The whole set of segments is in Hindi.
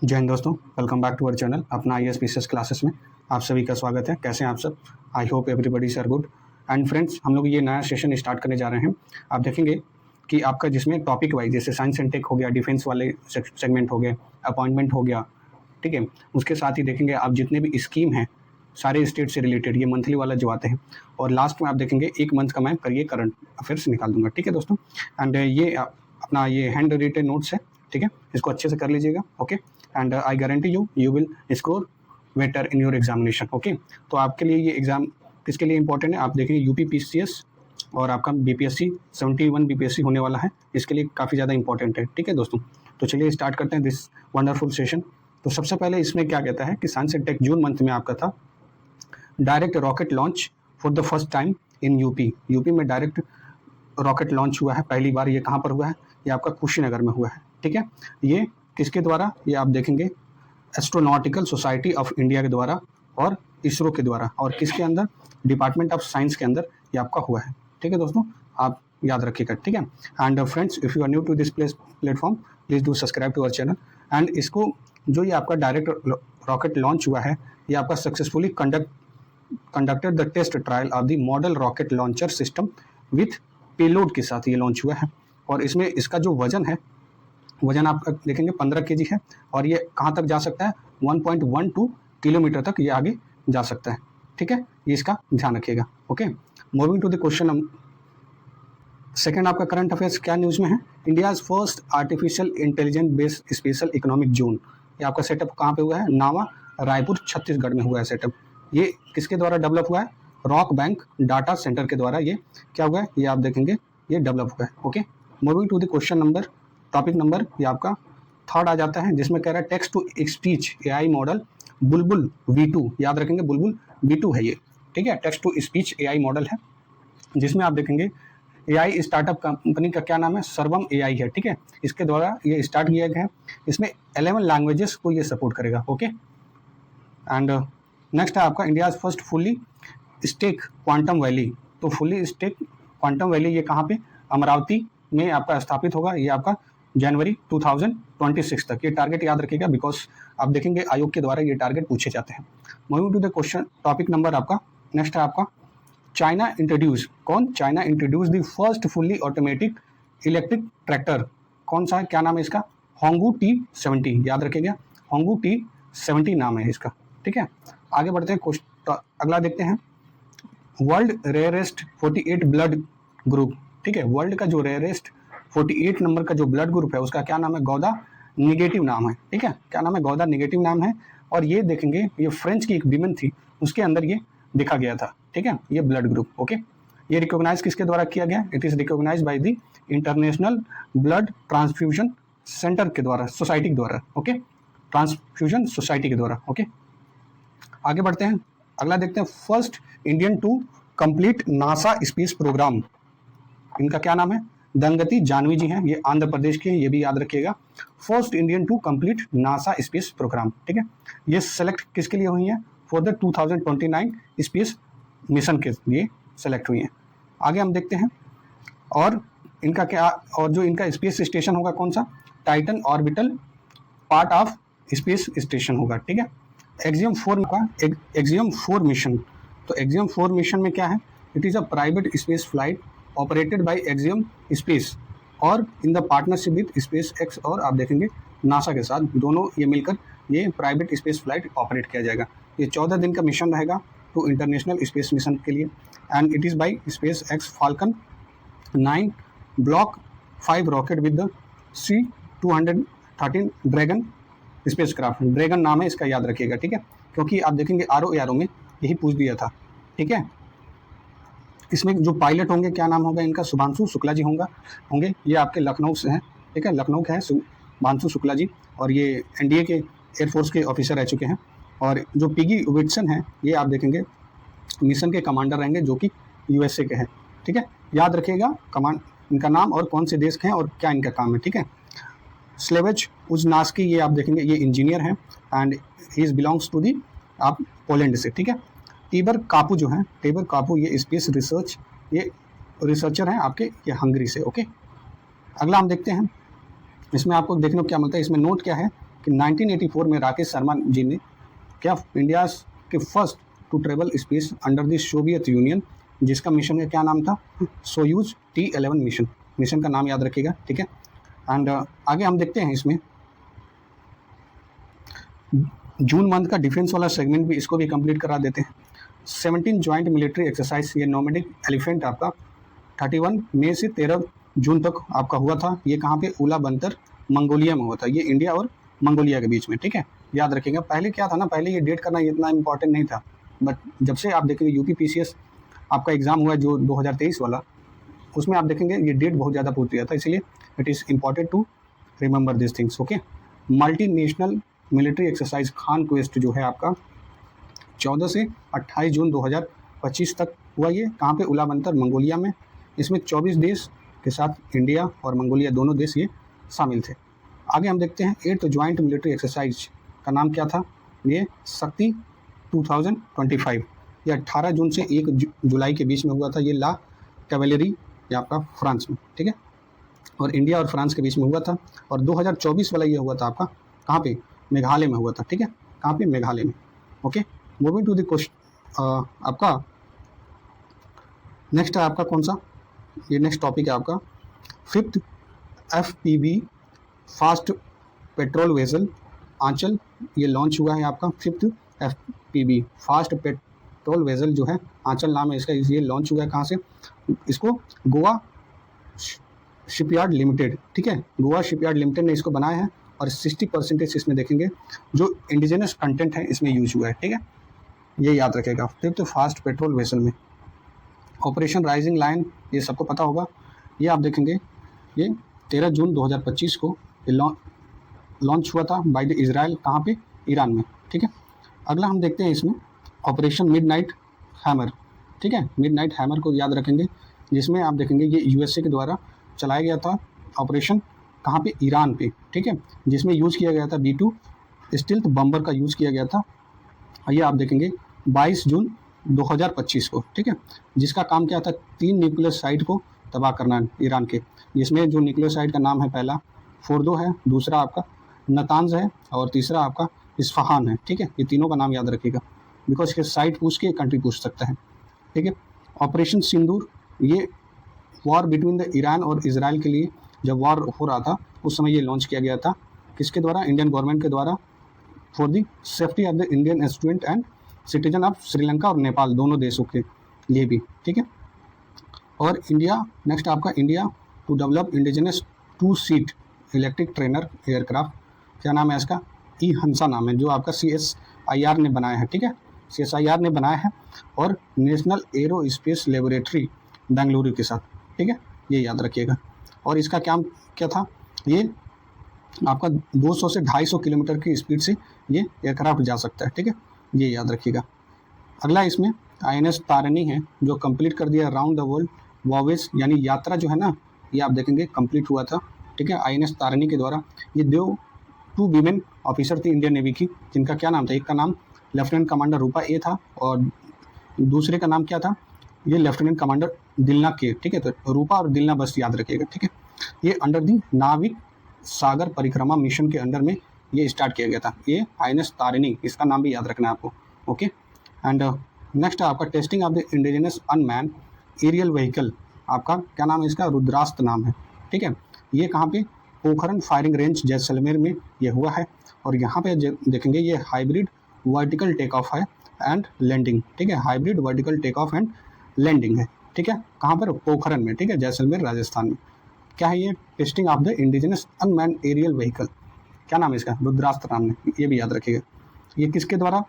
जय हिंद दोस्तों, welcome back to our channel अपना I S P C S classes में आप सभी का स्वागत है। कैसे हैं आप सब? I hope everybody are good. And friends, हम लोग ये नया सेशन स्टार्ट करने जा रहे हैं। आप देखेंगे कि आपका जिसमें टॉपिक वाइज जैसे साइंस एंड टेक हो गया, डिफेंस वाले सेगमेंट हो गए, अपॉइंटमेंट हो गया, ठीक है। उसके साथ ही देखेंगे आप जितने भी स्कीम हैं सारे स्टेट से रिलेटेड, ये मंथली वाला जो आते हैं, और लास्ट में आप देखेंगे एक मंथ का मैं करिए करंट अफेयर्स निकाल दूंगा, ठीक है दोस्तों। एंड ये अपना ये हैंड रिटेन नोट्स है, ठीक है, इसको अच्छे से कर लीजिएगा, okay. And I guarantee you will score better in your examination, okay. तो आपके लिए ये एग्जाम किसके लिए इंपॉर्टेंट है? आप देखेंगे यूपी पीसीएस और आपका बीपीएससी 71 बीपीएससी होने वाला है, इसके लिए काफ़ी ज़्यादा इंपॉर्टेंट है, ठीक है दोस्तों। तो चलिए स्टार्ट करते हैं दिस वंडरफुल सेशन। तो सबसे पहले इसमें क्या कहता है कि साइंस एंड टेक जून मंथ में आपका था direct rocket launch for the first time in UP में डायरेक्ट रॉकेट लॉन्च हुआ है पहली बार। ये कहाँ पर हुआ है? ये आपका कुशीनगर में हुआ है, ठीक है। ये किसके द्वारा? ये आप देखेंगे एस्ट्रोनॉटिकल सोसाइटी ऑफ इंडिया के द्वारा और इसरो के द्वारा, और किसके अंदर? डिपार्टमेंट ऑफ साइंस के अंदर ये आपका हुआ है, ठीक है दोस्तों, आप याद रखिएगा, ठीक है। And friends, if you are new to this platform please do subscribe to our channel. And इसको जो ये आपका डायरेक्ट रॉकेट लॉन्च हुआ है, ये आपका successfully conducted the test trial of the model rocket launcher system with payload के साथ ये लॉन्च हुआ है। और इसमें इसका जो वजन है, वजन आप देखेंगे 15 केजी है, और ये कहाँ तक जा सकता है? 1.12 किलोमीटर तक ये आगे जा सकता है, ठीक है। ये इसका ध्यान रखिएगा, okay. Moving to the question second, आपका करंट अफेयर्स क्या न्यूज़ में है? India's first artificial intelligence based special economic zone, ये आपका सेटअप कहाँ पे हुआ है? नावा, रायपुर, छत्तीसगढ़ में हुआ है सेटअप। ये किसके द्वारा डेवलप हुआ है? रॉक बैंक डाटा सेंटर के द्वारा ये क्या हुआ है? ये आप देखेंगे ये डेवलप हुआ है, okay. Moving to the question number, topic number ये आपका थर्ड आ जाता है, जिसमें कह रहा है text to speech AI model Bulbul V2, याद रखेंगे बुलबुल V2 है ये, ठीक है। Text to speech AI model है, जिसमें आप देखेंगे एआई स्टार्टअप कंपनी का क्या नाम है? सर्वम एआई है, ठीक है। इसके द्वारा ये स्टार्ट किया गया है। इसमें 11 लैंग्वेजेस को ये सपोर्ट करेगा, ओके। एंड नेक्स्ट है आपका India first fully stack quantum valley. तो फुली स्टेक क्वांटम वैली ये कहाँ पे? अमरावती में आपका स्थापित होगा। ये आपका जनवरी 2026 तक, ये टारगेट याद रखिएगा, बिकॉज आप देखेंगे आयोग के द्वारा ये टारगेट पूछे जाते हैं। Moving to the question topic number आपका नेक्स्ट है आपका चाइना इंट्रोड्यूस, कौन? China introduce the first fully automatic electric tractor, कौन सा है? क्या नाम है इसका? होंगू T70, याद रखिएगा, होंगू T70 नाम है इसका, ठीक है। आगे बढ़ते हैं, अगला देखते हैं वर्ल्ड रेयरेस्ट 48 ब्लड ग्रुप, ठीक है। वर्ल्ड का जो रेयरेस्ट 48 नंबर का जो ब्लड ग्रुप है उसका क्या नाम है? गौदा निगेटिव नाम है, ठीक है। क्या नाम है? गौदा निगेटिव नाम है। और ये देखेंगे ये फ्रेंच की एक विमेन थी, उसके अंदर ये देखा गया था, ठीक है, ये ब्लड ग्रुप, ओके। ये रिकॉग्नाइज किसके द्वारा किया गया? It is recognise by the international blood transfusion centre के द्वारा, सोसाइटी के द्वारा, ओके, ट्रांसफ्यूजन सोसाइटी के द्वारा, ओके। आगे बढ़ते हैं, अगला देखते हैं first Indian to complete NASA space programme, इनका क्या नाम है? दंगती जानवी जी हैं, ये आंध्र प्रदेश के हैं, ये भी याद रखिएगा। First Indian to complete NASA space programme, ठीक है। ये सेलेक्ट किसके लिए हुई है? फॉर द 2029 स्पेस मिशन के लिए सेलेक्ट हुई हैं। आगे हम देखते हैं, और इनका क्या, और जो इनका स्पेस स्टेशन होगा कौन सा? Titan orbital part of space station होगा, ठीक है। एक्सियम 4 का एक्सियम 4 मिशन, तो एक्सियम 4 मिशन में क्या है? It is a private space flight operated by Axiom space और in the partnership with SpaceX, और आप देखेंगे नासा के साथ दोनों ये मिलकर ये प्राइवेट स्पेस फ्लाइट ऑपरेट किया जाएगा। ये 14 दिन का मिशन रहेगा टू इंटरनेशनल स्पेस मिशन के लिए, and it is by space x falcon 9 block 5 rocket with the C213 dragon space craft. Dragon नाम है इसका, याद रखिएगा, ठीक है, क्योंकि आप देखेंगे RO में यही पूछ दिया था, ठीक है। इसमें जो पायलट होंगे क्या नाम होगा इनका? शुभांशु शुक्ला जी होंगे। ये आपके लखनऊ से हैं, ठीक है, लखनऊ के हैं शुभांशु शुक्ला जी, और ये NDA के एयरफोर्स के ऑफिसर रह चुके हैं। और जो पिगी विटसन हैं, ये आप देखेंगे मिशन के कमांडर रहेंगे, जो कि USA के हैं, ठीक है। याद रखिएगा कमांड इनका नाम और कौन से देश के हैं और क्या इनका काम है, ठीक है। स्लेवेज उजनास्की, ये आप देखेंगे ये इंजीनियर हैं, and he is belongs to the आप पोलैंड से, ठीक है। टीबर कापू जो हैं, टीबर कापू ये स्पेस रिसर्च, ये रिसर्चर हैं आपके ये हंगरी से, ओके। अगला हम देखते हैं, इसमें आपको देखने को क्या मिलता है, इसमें नोट क्या है कि 1984 में राकेश शर्मा जी ने क्या इंडिया के first to travel space under the Soviet Union, जिसका मिशन का क्या नाम था, सोयूज T11 मिशन। मिशन का नाम याद रखिएगा, ठीक है। एंड आगे हम देखते हैं इसमें जून मंथ का डिफेंस वाला सेगमेंट भी, इसको भी कंप्लीट करा देते हैं। 17 ज्वाइंट मिलिट्री एक्सरसाइज, ये नोमैडिक एलिफेंट आपका 31 मई से 13 जून तक आपका हुआ था। ये कहाँ पे, उला बंतर मंगोलिया में हुआ था। ये इंडिया और मंगोलिया के बीच में, ठीक है, याद रखिएगा। पहले क्या था ना, पहले ये डेट करना इतना इंपॉर्टेंट नहीं था, बट जब से आप देखेंगे UPPCS आपका एग्जाम हुआ जो 2023 वाला, उसमें आप देखेंगे ये डेट बहुत ज़्यादा पूछ दिया था, इसलिए it is important to remember this things, okay. Multinational military exercise Khaan Quest जो है आपका 14 से 28 जून 2025 तक हुआ। ये कहाँ पे, उलाबंतर मंगोलिया में। इसमें 24 देश के साथ इंडिया और मंगोलिया दोनों देश ये शामिल थे। आगे हम देखते हैं 8th ज्वाइंट मिलिट्री एक्सरसाइज का नाम क्या था, ये शक्ति 2025। ये 18 जून से 1 जुलाई के बीच में हुआ था। ये ला कैवेलरी या आपका फ्रांस में, ठीक है, और इंडिया और फ्रांस के बीच में हुआ था। और 2024 वाला ये हुआ था आपका कहाँ पे, मेघालय में हुआ था, ठीक है, कहाँ पे, मेघालय में, okay. Moving to the question, आपका नेक्स्ट है आपका कौन सा, ये नेक्स्ट टॉपिक है आपका 5th FPV fast patrol vessel Aanchal. ये लॉन्च हुआ है आपका 5th FPV fast patrol vessel जो है आंचल नाम है इसका। ये लॉन्च हुआ है कहाँ से, इसको गोवा शिपयार्ड लिमिटेड, ठीक है, गोवा शिपयार्ड लिमिटेड ने इसको बनाया है। और 60% इसमें देखेंगे जो इंडिजिनस कंटेंट है इसमें यूज हुआ है, ठीक है, ये याद रखेगा। 5th फास्ट पेट्रोल वेसल में ऑपरेशन राइजिंग लाइन, ये सबको पता होगा। ये आप देखेंगे ये 13 जून 2025 को लॉन्च हुआ था बाय द इजराइल, कहाँ पे, ईरान में, ठीक है। अगला हम देखते हैं इसमें ऑपरेशन मिडनाइट हैमर, ठीक है, मिडनाइट हैमर को याद रखेंगे, जिसमें आप देखेंगे ये USA के द्वारा चलाया गया था ऑपरेशन, कहाँ पे, ईरान पे, ठीक है, जिसमें यूज़ किया गया था B2 स्टील्थ बम्बर का यूज़ किया गया था। ये आप देखेंगे 22 जून 2025 को, ठीक है, जिसका काम क्या था, 3 न्यूक्लियर साइट को तबाह करना ईरान के, जिसमें जो न्यूक्लियर साइट का नाम है पहला फोर्दो है, दूसरा आपका नतांज है और तीसरा आपका इस्फहान है, ठीक है। ये तीनों का नाम याद रखिएगा, बिकॉज के साइट पूछ के कंट्री पूछ सकता है, ठीक है। ऑपरेशन सिंदूर, ये वॉर बिटवीन द ईरान और इजराइल के लिए जब वॉर हो रहा था उस समय ये लॉन्च किया गया था, किसके द्वारा, इंडियन गवर्नमेंट के द्वारा, for the safety of the Indian student and citizen of Sri Lanka और नेपाल दोनों देशों के लिए भी, ठीक है। और इंडिया, नेक्स्ट आपका India to develop indigenous 2 seat electric trainer aircraft, क्या नाम है इसका, हंसा नाम है, जो आपका CSIR ने बनाया है, ठीक है, CSIR ने बनाया है और national arrow space laboratory Bengaluru के साथ, ठीक है, ये याद रखिएगा। और इसका क्या था, ये आपका 200 से 250 किलोमीटर की स्पीड से ये एयरक्राफ्ट जा सकता है, ठीक है, ये याद रखिएगा। अगला इसमें INS तारिणी है, जो कंप्लीट कर दिया राउंड द वर्ल्ड वॉवेज, यानी यात्रा जो है ना, ये आप देखेंगे कंप्लीट हुआ था, ठीक है, INS तारिणी के द्वारा। ये 2 वीमेन ऑफिसर थी इंडियन नेवी की, जिनका क्या नाम था, एक का नाम लेफ्टिनेंट कमांडर रूपा A था और दूसरे का नाम क्या था, ये लेफ्टिनेंट कमांडर दिलना K, ठीक है, तो रूपा और दिलना बस याद रखिएगा, ठीक है। ये अंडर दी नाविक सागर परिक्रमा मिशन के अंडर में ये स्टार्ट किया गया था, ये INS तारिणी, इसका नाम भी याद रखना है आपको, ओके। एंड नेक्स्ट आपका testing of the indigenous unmanned aerial vehicle, आपका क्या नाम है इसका, रुद्रास्त्र नाम है, ठीक है। ये कहाँ पे, पोखरन फायरिंग रेंज जैसलमेर में ये हुआ है। और यहाँ पे देखेंगे ये हाइब्रिड वर्टिकल टेक ऑफ है एंड लैंडिंग, ठीक है, hybrid vertical take off and landing है, ठीक है, कहाँ पर, पोखरन में, ठीक है, जैसलमेर राजस्थान में। क्या है ये, testing of the indigenous unmanned aerial vehicle, क्या नाम है इसका, रुद्रास्त्र नाम है, ये भी याद रखिएगा। ये किसके द्वारा,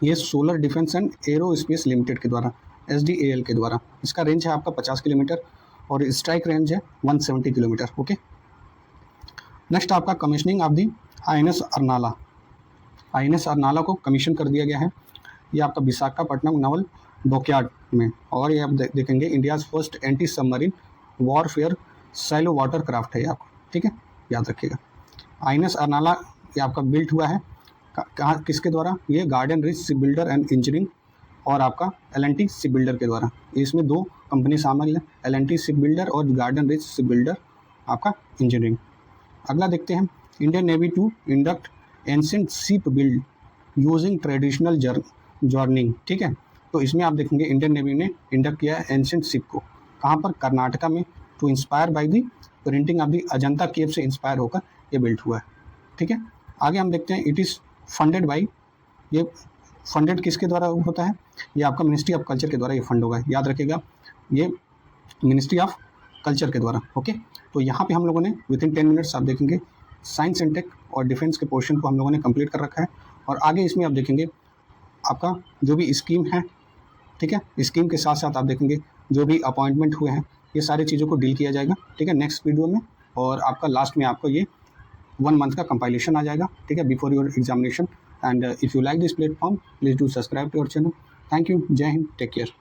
ये solar defence and arrow space limited के द्वारा, SDAL के द्वारा। इसका रेंज है आपका 50 किलोमीटर और स्ट्राइक रेंज है 170 किलोमीटर, ओके। नेक्स्ट आपका commissioning of the INS Arnala, INS Arnala को कमीशन कर दिया गया है। ये आपका विशाखापट्टनम नवल डॉकयार्ड में। और ये आप देखेंगे India's first anti submarine warfare shallow water craft है ये आपको, ठीक है, याद रखिएगा। INS अर्नाला ये आपका बिल्ट हुआ है कहाँ, किसके द्वारा, ये garden Reach ship builder and engineering और आपका L&T शिप बिल्डर के द्वारा। इसमें 2 कंपनी शामिल है, L&T शिप बिल्डर और गार्डन रिच शिप बिल्डर आपका इंजीनियरिंग। अगला देखते हैं Indian navy to induct ancient ship build using traditional joining, ठीक है। तो इसमें आप देखेंगे इंडियन नेवी ने इंडक्ट किया है एंशिएंट शिप को, कहाँ पर, कर्नाटका में, to inspire by the printing of the Ajanta cave से इंस्पायर होकर ये बिल्ट हुआ है, ठीक है। आगे हम देखते हैं, इट इज़ फंडेड बाई, ये फंडेड किसके द्वारा होता है, ये आपका मिनिस्ट्री ऑफ कल्चर के द्वारा ये फंड होगा, याद रखिएगा, ये मिनिस्ट्री ऑफ कल्चर के द्वारा, ओके। तो यहाँ पे हम लोगों ने विद इन 10 मिनट्स आप देखेंगे साइंस एंड टेक और डिफेंस के पोर्शन को हम लोगों ने कंप्लीट कर रखा है। और आगे इसमें आप देखेंगे आपका जो भी स्कीम है, ठीक है, स्कीम के साथ साथ आप देखेंगे जो भी अपॉइंटमेंट हुए हैं, ये सारी चीज़ों को डील किया जाएगा, ठीक है, नेक्स्ट वीडियो में। और आपका लास्ट में आपको ये 1 मंथ का कंपाइलेशन आ जाएगा, ठीक है, before your examination. And if you like this platform, please do subscribe to our channel. Thank you, Jai Hind, take care.